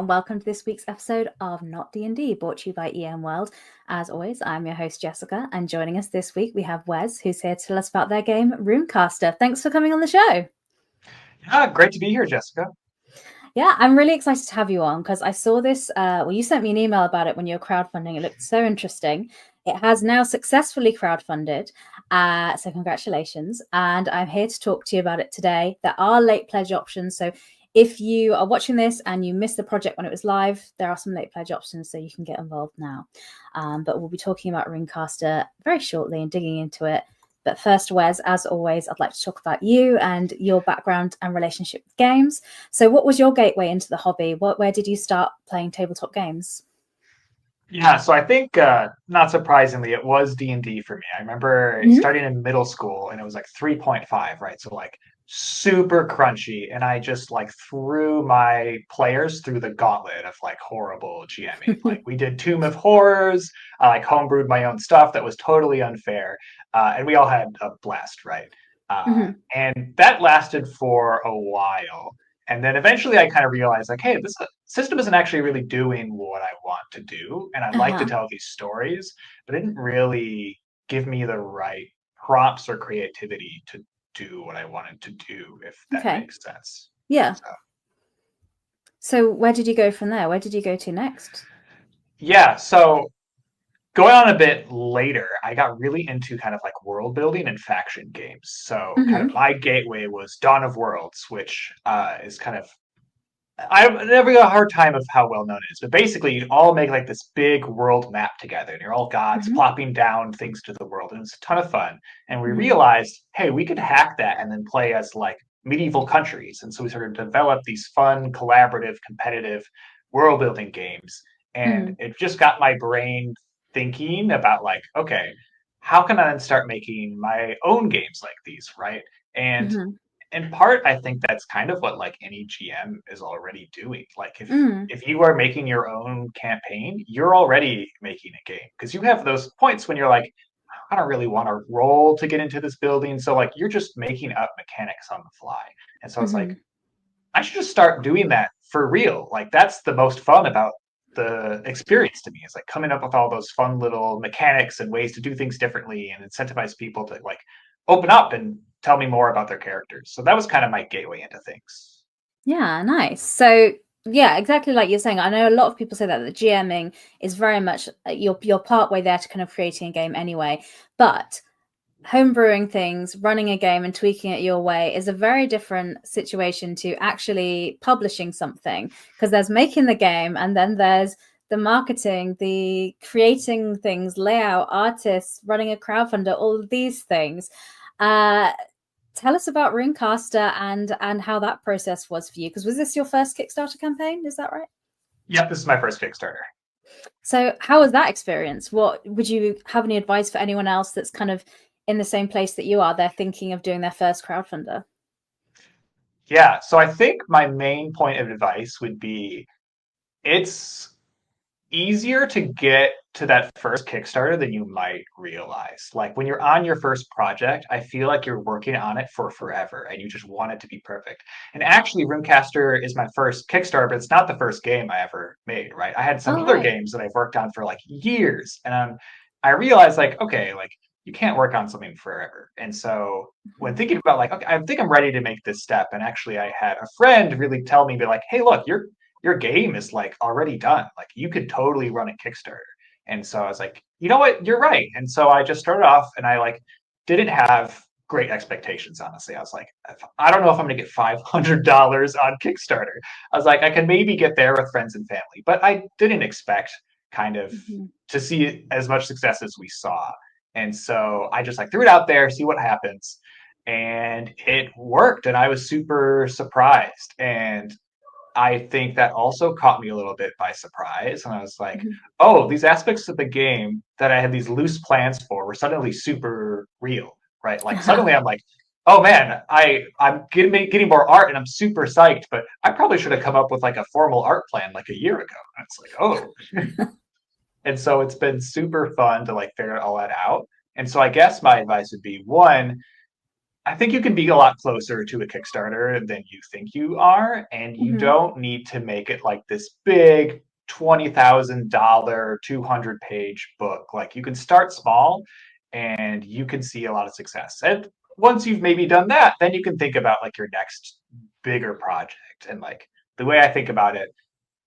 and welcome to this week's episode of Not D&D, brought to you by EM World. As always, I'm your host, Jessica, and joining us this week, we have Wes, who's here to tell us about their game, Runecaster. Thanks for coming on the show. Yeah, great to be here, Jessica. Yeah, I'm really excited to have you on because I saw this. You sent me an email about it when you were crowdfunding. It looked so interesting. It has now successfully crowdfunded. So congratulations. And I'm here to talk to you about it today. There are late pledge options. So if you are watching this and you missed the project when it was live, there are some late pledge options so you can get involved now. But we'll be talking about Runecaster very shortly and digging into it. But first, Wes, as always, I'd like to talk about you and your background and relationship with games. So what was your gateway into the hobby? Where did you start playing tabletop games? Yeah, so I think, not surprisingly, it was D&D for me. I remember starting in middle school, and it was like 3.5, right? So like super crunchy, and I just like threw my players through the gauntlet of like horrible GMing. Like we did Tomb of Horrors, I like homebrewed my own stuff that was totally unfair, and we all had a blast, right? And that lasted for a while. And then eventually I kind of realized like, hey, this system isn't actually really doing what I want to do. And I like to tell these stories, but it didn't really give me the right prompts or creativity to do what I wanted to do, if that makes sense. Yeah. So where did you go from there? Where did you go to next? Yeah, so going on a bit later, I got really into kind of like world building and faction games. So kind of my gateway was Dawn of Worlds, which is kind of, I never got a hard time of how well known it is, but basically you all make like this big world map together, and you're all gods plopping down things to the world, and it's a ton of fun. And we realized, hey, we could hack that and then play as like medieval countries, and so we sort of developed these fun, collaborative, competitive world building games, and it just got my brain thinking about like, okay, how can I then start making my own games like these, right? And in part, I think that's kind of what like any GM is already doing. Like if you are making your own campaign, you're already making a game because you have those points when you're like, I don't really want to roll to get into this building. So like you're just making up mechanics on the fly. And so it's like, I should just start doing that for real. Like that's the most fun about the experience to me, is like coming up with all those fun little mechanics and ways to do things differently and incentivize people to like open up and tell me more about their characters. So that was kind of my gateway into things. Yeah, nice. So yeah, exactly like you're saying. I know a lot of people say that the GMing is very much you're part way there to kind of creating a game anyway, but homebrewing things, running a game and tweaking it your way is a very different situation to actually publishing something, because there's making the game and then there's the marketing, the creating things, layout, artists, running a crowdfunder, all of these things. Tell us about Runecaster and how that process was for you, because was this your first Kickstarter campaign? Is that right? Yep, this is my first Kickstarter. So how was that experience? What would you have any advice for anyone else that's kind of in the same place that you are? They're thinking of doing their first crowdfunder. Yeah, so I think my main point of advice would be it's easier to get to that first Kickstarter than you might realize. Like when you're on your first project, I feel like you're working on it for forever and you just want it to be perfect. And actually, Runecaster is my first Kickstarter, but it's not the first game I ever made, right? I had some other games that I've worked on for like years. And I realized like, okay, like you can't work on something forever. And so when thinking about like, okay, I think I'm ready to make this step. And actually I had a friend really tell me, be like, hey, look, your game is like already done. Like you could totally run a Kickstarter. And so I was like, you know what, you're right. And so I just started off, and I like didn't have great expectations, honestly. I was like, I don't know if I'm gonna get $500 on Kickstarter. I was like, I can maybe get there with friends and family, but I didn't expect kind of to see as much success as we saw. And so I just like threw it out there, see what happens. And it worked, and I was super surprised. And I think that also caught me a little bit by surprise. And I was like, oh, these aspects of the game that I had these loose plans for were suddenly super real, right? Like suddenly I'm like, oh man, I'm getting more art and I'm super psyched, but I probably should have come up with like a formal art plan like a year ago. And it's like, oh. And so it's been super fun to like figure all that out. And so I guess my advice would be, one, I think you can be a lot closer to a Kickstarter than you think you are, and you Hmm. don't need to make it like this big $20,000, 200-page book. Like you can start small and you can see a lot of success. And once you've maybe done that, then you can think about like your next bigger project. And like the way I think about it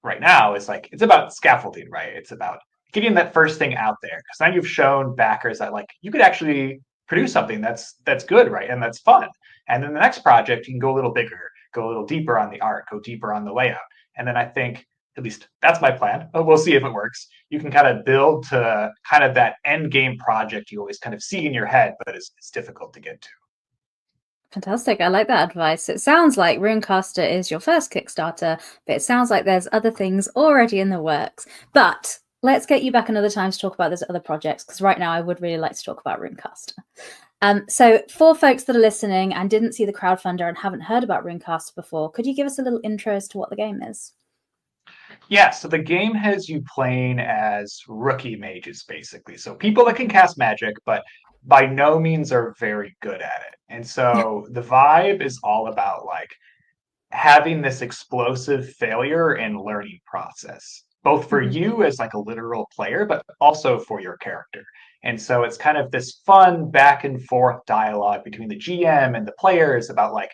right now is like it's about scaffolding, right? It's about getting that first thing out there because then you've shown backers that like you could actually produce something that's good, right? And that's fun. And then the next project you can go a little bigger, go a little deeper on the art, go deeper on the layout. And then I think at least that's my plan. But we'll see if it works. You can kind of build to kind of that end game project you always kind of see in your head, but it's difficult to get to. Fantastic. I like that advice. It sounds like Runecaster is your first Kickstarter, but it sounds like there's other things already in the works. But let's get you back another time to talk about those other projects, because right now I would really like to talk about Runecaster. So for folks that are listening and didn't see the crowdfunder and haven't heard about Runecaster before, could you give us a little intro as to what the game is? Yeah, so the game has you playing as rookie mages, basically. So people that can cast magic, but by no means are very good at it. And so the vibe is all about like having this explosive failure and learning process, both for Mhm. you as like a literal player, but also for your character. And so it's kind of this fun back and forth dialogue between the GM and the players about like,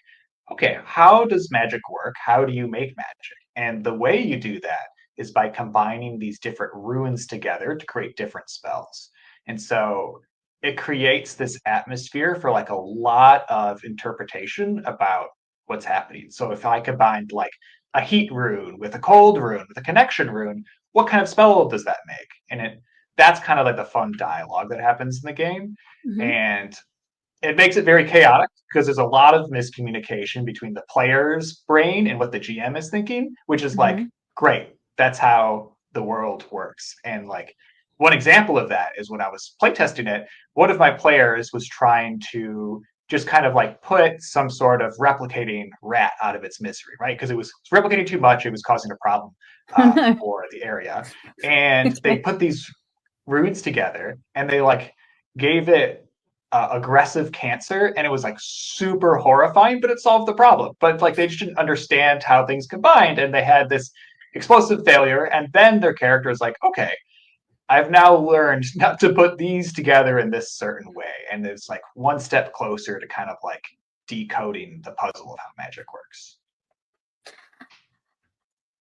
okay, how does magic work? How do you make magic? And the way you do that is by combining these different runes together to create different spells. And so it creates this atmosphere for like a lot of interpretation about what's happening. So if I combined like a heat rune with a cold rune with a connection rune, what kind of spell does that make? And that's kind of like the fun dialogue that happens in the game. Mhm. And it makes it very chaotic because there's a lot of miscommunication between the player's brain and what the GM is thinking, which is like, Mhm. great, that's how the world works. And like one example of that is when I was playtesting it, one of my players was trying to just kind of like put some sort of replicating rat out of its misery, right? Because it was replicating too much, it was causing a problem Oh no. for the area. And they Okay. put these runes together and they like gave it aggressive cancer and it was like super horrifying, but it solved the problem. But like they just didn't understand how things combined and they had this explosive failure. And then their character is like, okay, I've now learned not to put these together in this certain way. And it's like one step closer to kind of like decoding the puzzle of how magic works.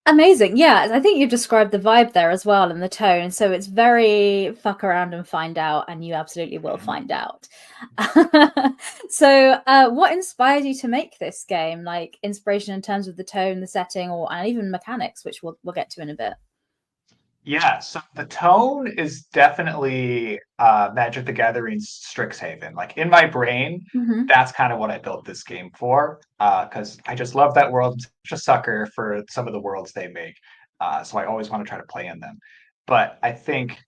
Amazing. Yeah, I think you've described the vibe there as well and the tone. So it's very fuck around and find out, and you absolutely will Mhm. find out. So, what inspired you to make this game? Like inspiration in terms of the tone, the setting, or and even mechanics, which we'll get to in a bit. Yeah, so the tone is definitely Magic the Gathering's Strixhaven. Like in my brain, Hmm. that's kind of what I built this game for. Because I just love that world. I'm such a sucker for some of the worlds they make. So I always want to try to play in them. But I think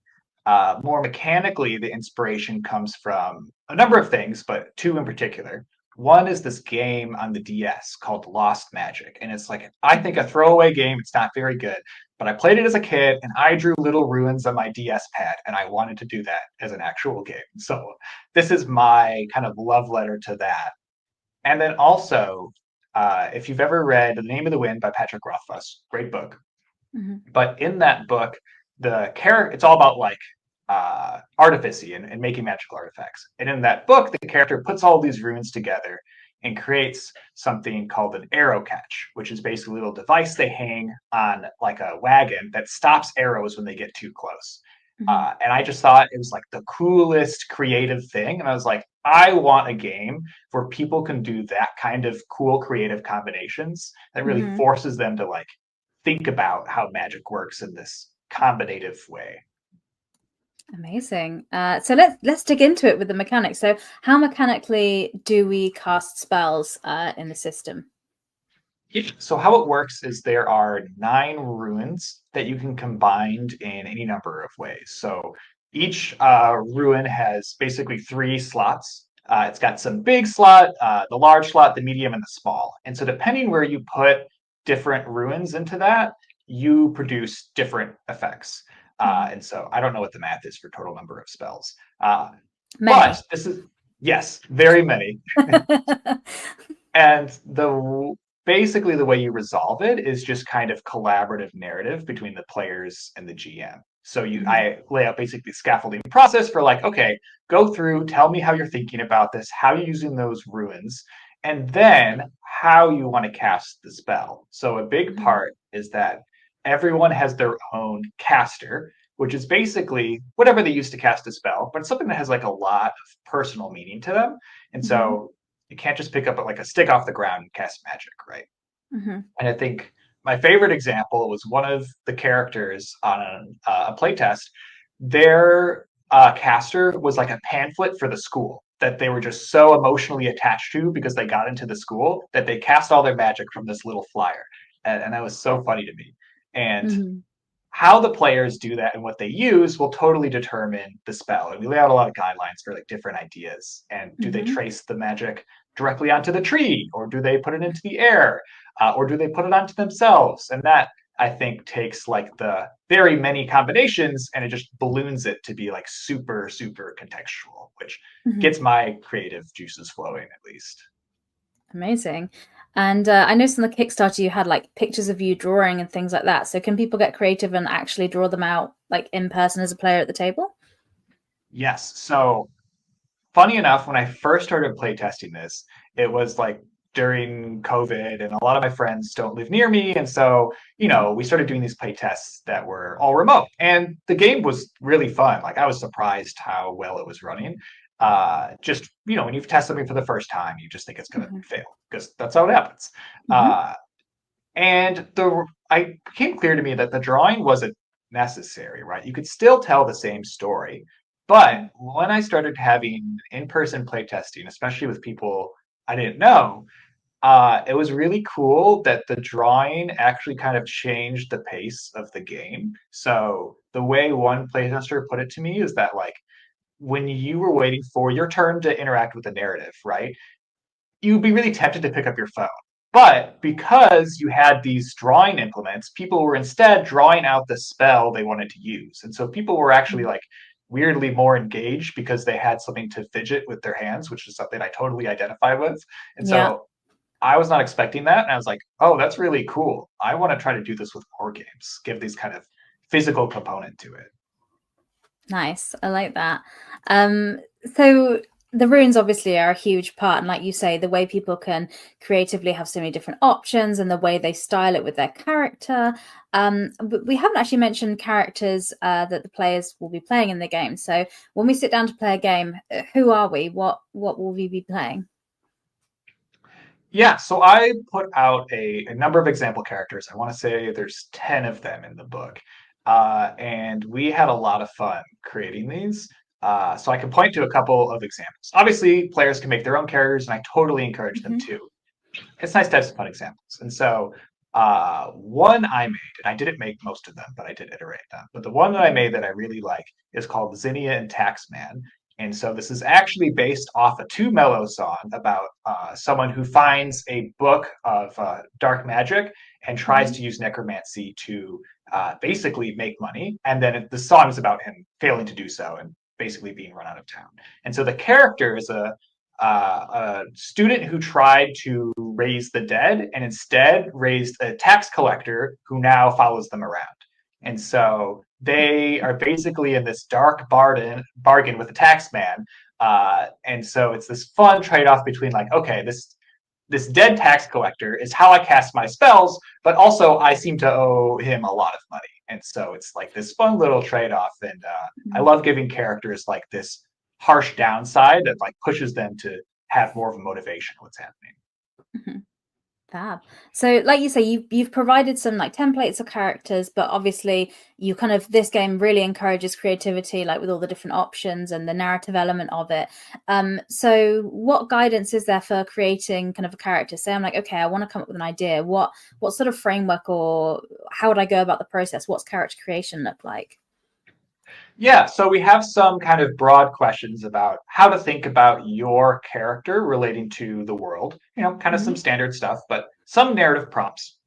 more mechanically, the inspiration comes from a number of things, but two in particular. One is this game on the DS called Lost Magic. And it's like, I think a throwaway game. It's not very good. But I played it as a kid and I drew little ruins on my DS pad. And I wanted to do that as an actual game. So this is my kind of love letter to that. And then also, if you've ever read The Name of the Wind by Patrick Rothfuss, great book. Hmm. But in that book, the character it's all about like artificy and making magical artifacts. And in that book, the character puts all these runes together and creates something called an arrow catch, which is basically a little device they hang on like a wagon that stops arrows when they get too close. Hmm. And I just thought it was like the coolest creative thing. And I was like, I want a game where people can do that kind of cool creative combinations that really Hmm. forces them to like think about how magic works in this combinative way. Amazing. So let's dig into it with the mechanics. So, how mechanically do we cast spells in the system? So how it works is there are 9 runes that you can combine in any number of ways. So each rune has basically 3 slots. It's got some big slot, the large slot, the medium, and the small. And so depending where you put different runes into that, you produce different effects. Mhm. And so I don't know what the math is for total number of spells. Many. But this is Yes, very many. And basically the way you resolve it is just kind of collaborative narrative between the players and the GM. So Mhm, I lay out basically the scaffolding process for like, okay, go through, tell me how you're thinking about this, how you're using those ruins, and then how you want to cast the spell. So a big mhm, part is that everyone has their own caster, which is basically whatever they use to cast a spell, but it's something that has like a lot of personal meaning to them. And mhm, so you can't just pick up like a stick off the ground and cast magic, right? mhm, And I think my favorite example was one of the characters on a playtest. Their caster was like a pamphlet for the school that they were just so emotionally attached to because they got into the school that they cast all their magic from this little flyer. And that was so funny to me. And mhm, how the players do that and what they use will totally determine the spell. And we lay out a lot of guidelines for like different ideas. And do they mhm, trace the magic directly onto the tree, or do they put it into the air, or do they put it onto themselves? And that I think takes like the very many combinations and it just balloons it to be like super super contextual, which mhm. gets my creative juices flowing at least. Amazing. And I noticed on the Kickstarter you had like pictures of you drawing and things like that. So can people get creative and actually draw them out like in person as a player at the table? Yes. So funny enough, when I first started playtesting this, it was like during COVID, and a lot of my friends don't live near me. And so, we started doing these playtests that were all remote. And the game was really fun. Like, I was surprised how well it was running. Just, when you test something for the first time, you just think it's going to Hmm. fail because that's how it happens. Hmm. Uh, and I became clear to me that the drawing wasn't necessary, right? You could still tell the same story. But when I started having in-person playtesting, especially with people I didn't know, it was really cool that the drawing actually kind of changed the pace of the game. So the way one playtester put it to me is that like when you were waiting for your turn to interact with the narrative, right? You'd be really tempted to pick up your phone. But because you had these drawing implements, people were instead drawing out the spell they wanted to use. And so people were actually like weirdly more engaged because they had something to fidget with their hands, which is something I totally identify with. And Yeah. so I was not expecting that. And I was like, oh, that's really cool. I want to try to do this with more games, give these kind of physical component to it. Nice. I like that. Um, so the runes obviously are a huge part, and like you say, the way people can creatively have so many different options and the way they style it with their character. But we haven't actually mentioned characters that the players will be playing in the game. So when we sit down to play a game, who are we? What will we be playing? Yeah, so I put out a number of example characters. I want to say there's 10 of them in the book. And we had a lot of fun creating these. So I can point to a couple of examples. Obviously, players can make their own characters, and I totally encourage them Hmm. to. It's nice to have some fun examples. And so one I made, and I didn't make most of them, but I did iterate them. But the one that I Hmm. made that I really like is called Zinnia and Taxman. And so this is actually based off a Too Mellow song about someone who finds a book of dark magic and tries Hmm. to use necromancy to basically make money. And then the song is about him failing to do so and basically being run out of town. And so the character is a student who tried to raise the dead and instead raised a tax collector who now follows them around. And so they are basically in this dark bargain with the tax man. And so it's this fun trade off between like, okay, this dead tax collector is how I cast my spells, but also I seem to owe him a lot of money. And so it's like this fun little trade off. And I love giving characters like this harsh downside that like pushes them to have more of a motivation what's happening. Hmm. Fab. So, like you say, you've provided some like templates of characters, but obviously you kind of this game really encourages creativity, like with all the different options and the narrative element of it. So what guidance is there for creating kind of a character? Say I'm like, okay, I want to come up with an idea. What sort of framework or how would I go about the process? What's character creation look like? Yeah, so we have some kind of broad questions about how to think about your character relating to the world, kind of some Hmm. standard stuff, but some narrative prompts.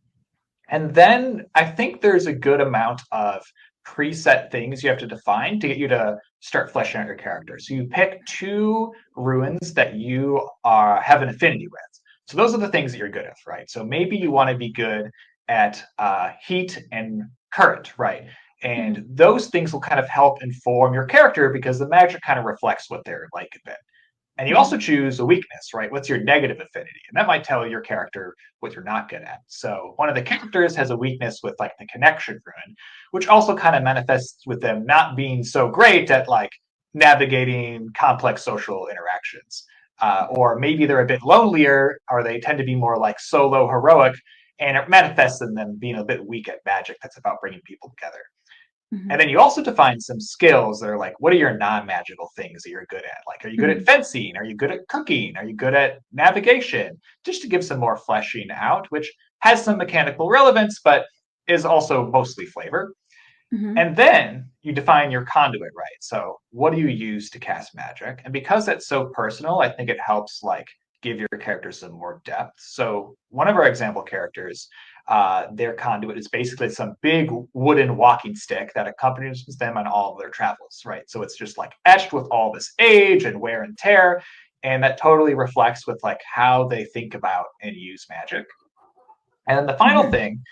And then I think there's a good amount of preset things you have to define to get you to start fleshing out your character. So you pick 2 runes that you have an affinity with. So those are the things that you're good at, right? So maybe you want to be good at heat and current, right? And those things will kind of help inform your character because the magic kind of reflects what they're like a bit. And you also choose a weakness, right? What's your negative affinity? And that might tell your character what you're not good at. So one of the characters has a weakness with like the connection rune, which also kind of manifests with them not being so great at like navigating complex social interactions. Or maybe they're a bit lonelier, or they tend to be more like solo heroic, and it manifests in them being a bit weak at magic that's about bringing people together. And then you also define some skills that are like, what are your non-magical things that you're good at? Like, are you good at fencing? Are you good at cooking? Are you good at navigation? Just to give some more fleshing out, which has some mechanical relevance, but is also mostly flavor. And then you define your conduit, right? So what do you use to cast magic? And because that's so personal, I think it helps like give your character some more depth. So one of our example characters, their conduit is basically some big wooden walking stick that accompanies them on all of their travels, right? So it's just like etched with all this age and wear and tear, and that totally reflects with like how they think about and use magic. And then the final thing,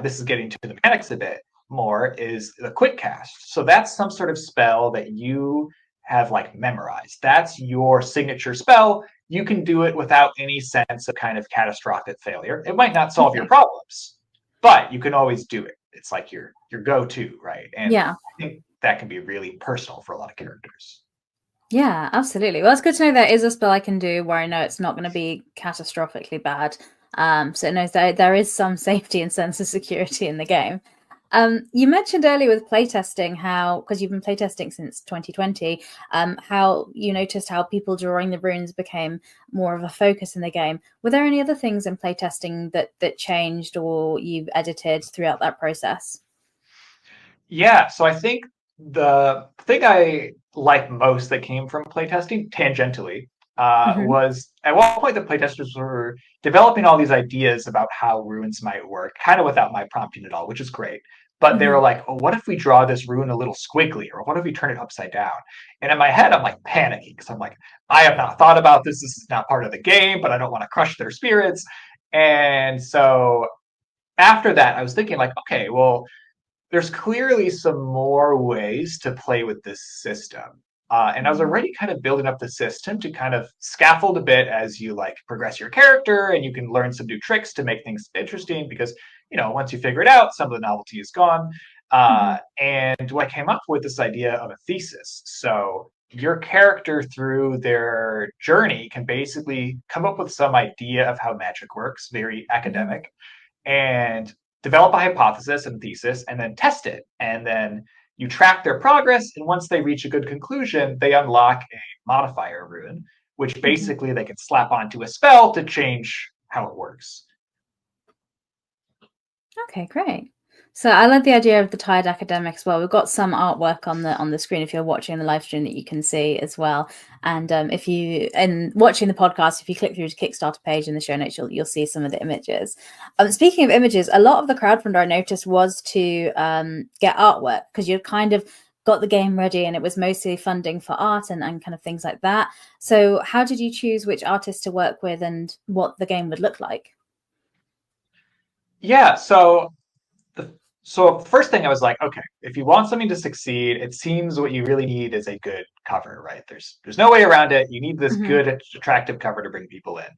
this is getting to the mechanics a bit more, is the quick cast. So that's some sort of spell that you have like memorized. That's your signature spell. You can do it without any sense of kind of catastrophic failure. It might not solve your problems, but you can always do it. It's like your go-to, right? And Yeah. I think that can be really personal for a lot of characters. Yeah, absolutely. Well, it's good to know there is a spell I can do where I know it's not going to be catastrophically bad. So it knows that there is some safety and sense of security in the game. You mentioned earlier with playtesting how, because you've been playtesting since 2020, how you noticed how people drawing the runes became more of a focus in the game. Were there any other things in playtesting that changed or you've edited throughout that process? Yeah, so I think the thing I like most that came from playtesting tangentially was at one point the playtesters were developing all these ideas about how runes might work, kind of without my prompting at all, which is great. But they were like, oh, what if we draw this rune a little squiggly? Or what if we turn it upside down? And in my head, I'm like panicking because I'm like, I have not thought about this. This is not part of the game, but I don't want to crush their spirits. And so after that, I was thinking like, okay, well, there's clearly some more ways to play with this system. And I was already kind of building up the system to kind of scaffold a bit as you like progress your character and you can learn some new tricks to make things interesting because, you know, once you figure it out, some of the novelty is gone. And I came up with this idea of a thesis. So your character through their journey can basically come up with some idea of how magic works, very academic, and develop a hypothesis and thesis and then test it. And then you track their progress. And once they reach a good conclusion, they unlock a modifier rune, which basically they can slap onto a spell to change how it works. Okay, great. So I like the idea of the tired academic as well. We've got some artwork on the screen if you're watching the live stream that you can see as well. And if you and watching the podcast, if you click through to Kickstarter page in the show notes, you'll see some of the images. Speaking of images, a lot of the crowdfunder I noticed was to get artwork because you'd kind of got the game ready and it was mostly funding for art and kind of things like that. So how did you choose which artists to work with and what the game would look like? Yeah, so first thing I was like, okay, if you want something to succeed, it seems what you really need is a good cover, right? There's no way around it. You need this good, attractive cover to bring people in.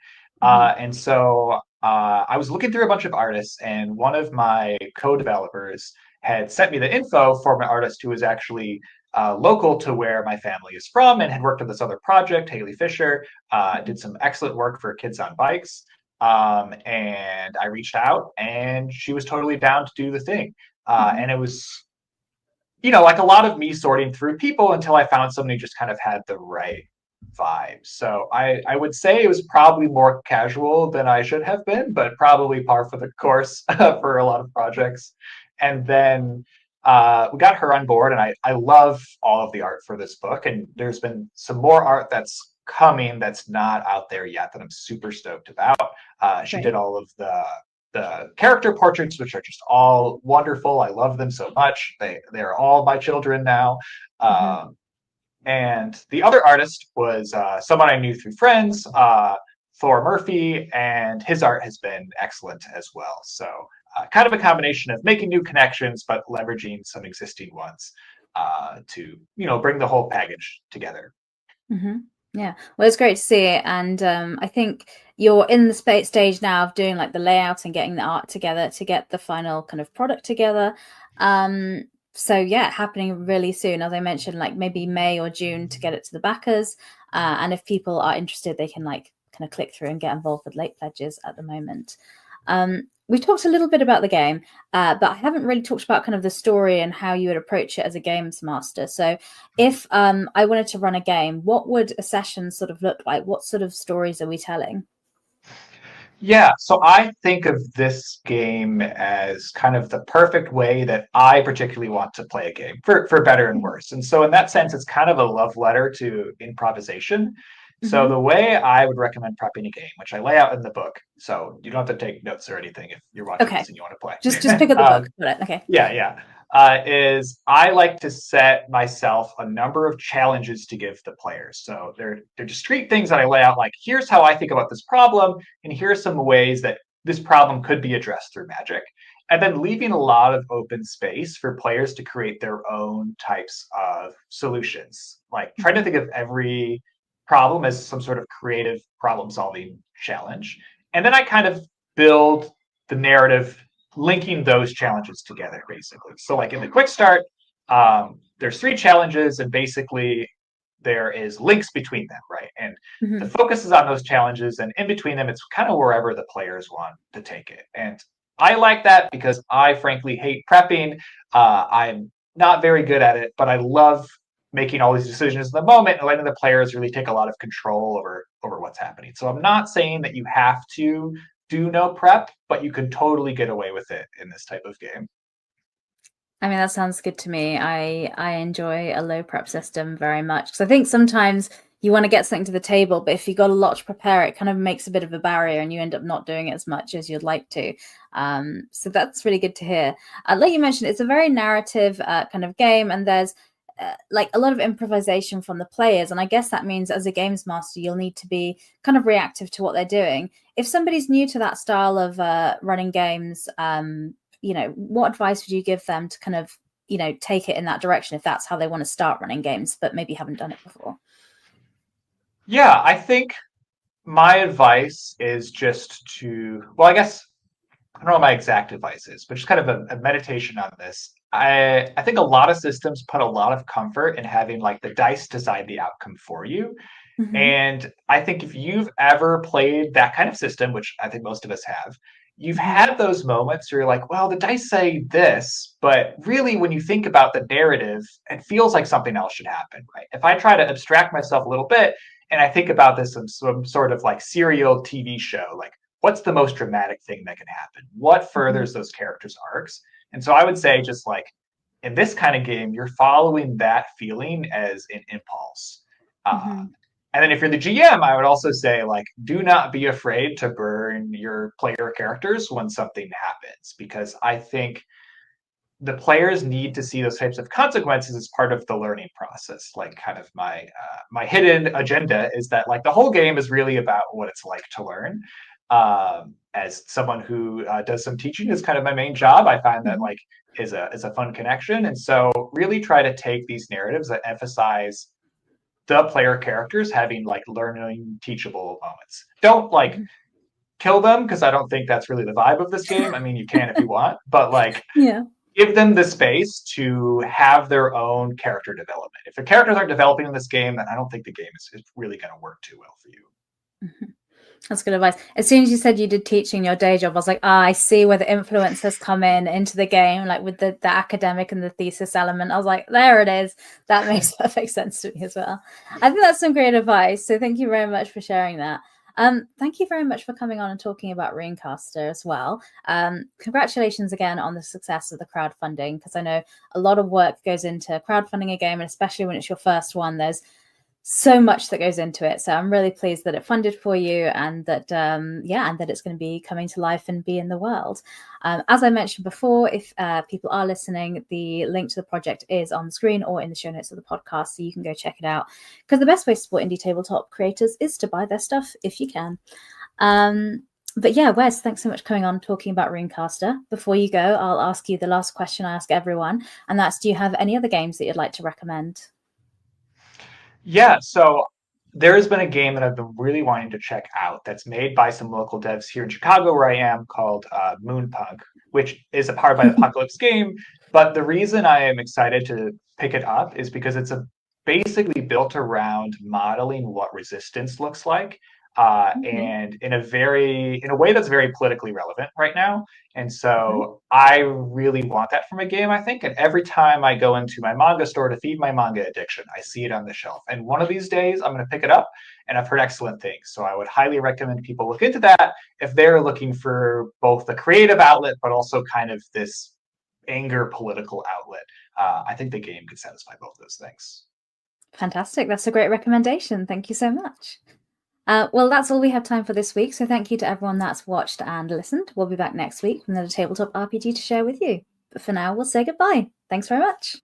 And so I was looking through a bunch of artists, and one of my co-developers had sent me the info for an artist who was actually local to where my family is from and had worked on this other project. Haley Fisher did some excellent work for Kids on Bikes. And I reached out and she was totally down to do the thing. And it was, you know, like a lot of me sorting through people until I found somebody who just kind of had the right vibe. So I would say it was probably more casual than I should have been, but probably par for the course for a lot of projects. And then we got her on board, and I love all of the art for this book. And there's been some more art that's coming that's not out there yet that I'm super stoked about. She did all of the the character portraits, which are just all wonderful. I love them so much. They're all my children now. And the other artist was someone I knew through friends, Thor Murphy, and his art has been excellent as well. So kind of a combination of making new connections, but leveraging some existing ones to, bring the whole package together. Yeah, well, it's great to see it, and I think you're in the stage now of doing like the layout and getting the art together to get the final kind of product together. So yeah, happening really soon, as I mentioned, like maybe May or June to get it to the backers. And if people are interested, they can like kind of click through and get involved with late pledges at the moment. We talked a little bit about the game, but I haven't really talked about kind of the story and how you would approach it as a games master. So if I wanted to run a game, what would a session sort of look like? What sort of stories are we telling? Yeah, so I think of this game as kind of the perfect way that I particularly want to play a game, for better and worse. And so in that sense, it's kind of a love letter to improvisation. So the way I would recommend prepping a game, which I lay out in the book, so you don't have to take notes or anything if you're watching this and you want to play. Just pick up the book. Got it. Okay. Yeah. Is I like to set myself a number of challenges to give the players. So they're discrete things that I lay out, like here's how I think about this problem, and here are some ways that this problem could be addressed through magic. And then leaving a lot of open space for players to create their own types of solutions. Like trying to think of every problem as some sort of creative problem solving challenge. And then I kind of build the narrative linking those challenges together, basically. So like in the quick start, there's 3 challenges, and basically there is links between them, right? And the focus is on those challenges, and in between them, it's kind of wherever the players want to take it. And I like that because I frankly hate prepping. I'm not very good at it, but I love making all these decisions in the moment and letting the players really take a lot of control over what's happening. So I'm not saying that you have to do no prep, but you can totally get away with it in this type of game. I mean, that sounds good to me. I enjoy a low prep system very much, because I think sometimes you want to get something to the table, but if you got a lot to prepare, it kind of makes a bit of a barrier and you end up not doing it as much as you'd like to. So that's really good to hear. Like you mentioned, it's a very narrative kind of game, and there's like a lot of improvisation from the players. And I guess that means as a games master, you'll need to be kind of reactive to what they're doing. If somebody's new to that style of running games, what advice would you give them to kind of, take it in that direction if that's how they want to start running games, but maybe haven't done it before? Yeah, I think my advice is just well, I guess I don't know what my exact advice is, but just kind of a meditation on this. I think a lot of systems put a lot of comfort in having like the dice decide the outcome for you. And I think if you've ever played that kind of system, which I think most of us have, you've had those moments where you're like, well, the dice say this, but really when you think about the narrative, it feels like something else should happen, right? If I try to abstract myself a little bit and I think about this in some sort of like serial TV show, like what's the most dramatic thing that can happen? What furthers those characters' arcs? And so I would say just like in this kind of game, you're following that feeling as an impulse. And then if you're the GM, I would also say, like, do not be afraid to burn your player characters when something happens, because I think the players need to see those types of consequences as part of the learning process. Like, kind of my hidden agenda is that, like, the whole game is really about what it's like to learn. As someone who does some teaching is kind of my main job, I find that like is a fun connection, and so really try to take these narratives that emphasize the player characters having like learning teachable moments. Don't like kill them, because I don't think that's really the vibe of this game. I mean, you can if you want, but like give them the space to have their own character development. If the characters aren't developing in this game, then I don't think the game is really going to work too well for you. That's good advice. As soon as you said you did teaching in your day job, I was like, I see where the influence has come into the game, like with the academic and the thesis element. I was like, there it is. That makes perfect sense to me as well. I think that's some great advice. So thank you very much for sharing that. Thank you very much for coming on and talking about Runecaster as well. Congratulations again on the success of the crowdfunding, because I know a lot of work goes into crowdfunding a game, and especially when it's your first one, there's so much that goes into it. So I'm really pleased that it funded for you, and that and that it's going to be coming to life and be in the world. As I mentioned before, if people are listening, the link to the project is on the screen or in the show notes of the podcast, so you can go check it out, because the best way to support indie tabletop creators is to buy their stuff if you can. But yeah, Wes, thanks so much for coming on talking about Runecaster. Before you go, I'll ask you the last question I ask everyone, and that's, do you have any other games that you'd like to recommend? Yeah, so there has been a game that I've been really wanting to check out that's made by some local devs here in Chicago, where I am, called Moonpug, which is powered by the Apocalypse game. But the reason I am excited to pick it up is because it's basically built around modeling what resistance looks like, and in a way that's very politically relevant right now. And so I really want that from a game, I think. And every time I go into my manga store to feed my manga addiction, I see it on the shelf. And one of these days, I'm going to pick it up, and I've heard excellent things. So I would highly recommend people look into that if they're looking for both the creative outlet, but also kind of this anger political outlet. I think the game could satisfy both those things. Fantastic. That's a great recommendation. Thank you so much. Well, that's all we have time for this week. So thank you to everyone that's watched and listened. We'll be back next week with another tabletop RPG to share with you. But for now, we'll say goodbye. Thanks very much.